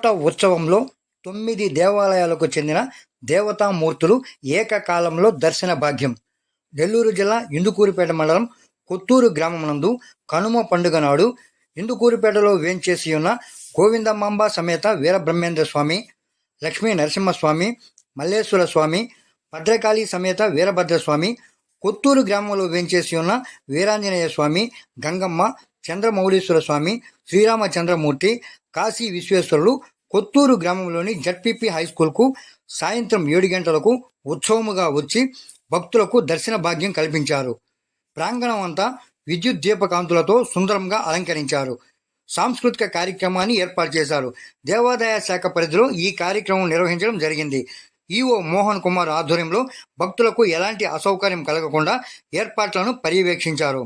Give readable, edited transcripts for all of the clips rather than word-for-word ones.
తోట ఉత్సవంలో 9 దేవాలయాలకు చెందిన దేవతామూర్తులు ఏకకాలంలో దర్శన భాగ్యం. నెల్లూరు జిల్లా ఇందుకూరుపేట మండలం కొత్తూరు గ్రామమునందు కనుమ పండుగ నాడు ఇందుకూరుపేటలో వేంచేసి ఉన్న గోవిందమాంబ సమేత వీరబ్రహ్మేంద్ర స్వామి, లక్ష్మీ నరసింహస్వామి, మల్లేశ్వర స్వామి, భద్రకాళి సమేత వీరభద్రస్వామి, కొత్తూరు గ్రామంలో వేంచేసి ఉన్న వీరాంజనేయ స్వామి, గంగమ్మ, చంద్రమౌళీశ్వర స్వామి, శ్రీరామచంద్రమూర్తి, కాశీ విశ్వేశ్వరులు కొత్తూరు గ్రామంలోని జడ్పీపీ హైస్కూల్కు సాయంత్రం 7 గంటలకు ఉత్సవముగా వచ్చి భక్తులకు దర్శన భాగ్యం కల్పించారు. ప్రాంగణం అంతా విద్యుత్ దీపకాంతులతో సుందరంగా అలంకరించారు. సాంస్కృతిక కార్యక్రమాన్ని ఏర్పాటు చేశారు. దేవాదాయ శాఖ పరిధిలో ఈ కార్యక్రమం నిర్వహించడం జరిగింది. ఈఓ మోహన్ కుమార్ ఆధ్వర్యంలో భక్తులకు ఎలాంటి అసౌకర్యం కలగకుండా ఏర్పాట్లను పర్యవేక్షించారు.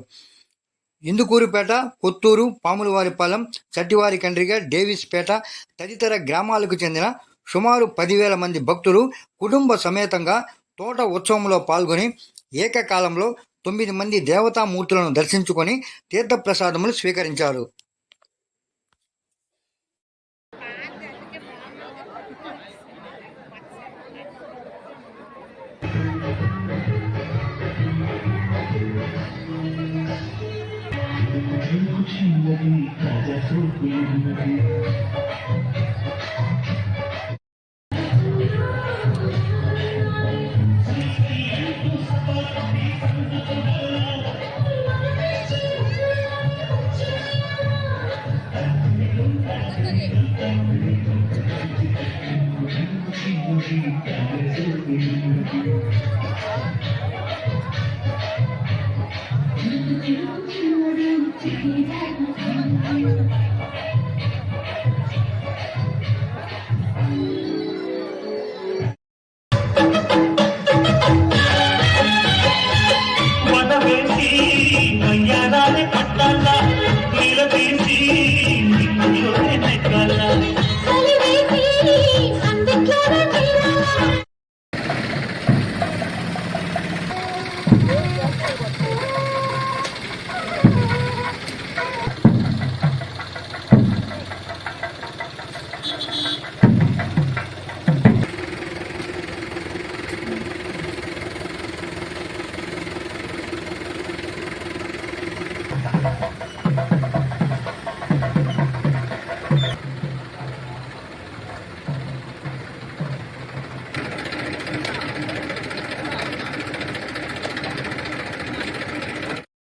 ఇందుకూరుపేట, కొత్తూరు, పాములవారిపాలెం, చట్టివారి కండ్రిగ, డేవిస్పేట తదితర గ్రామాలకు చెందిన సుమారు 10,000 మంది భక్తులు కుటుంబ సమేతంగా తోట ఉత్సవంలో పాల్గొని ఏకకాలంలో 9 మంది దేవతామూర్తులను దర్శించుకొని తీర్థప్రసాదములు స్వీకరించారు. Thank you.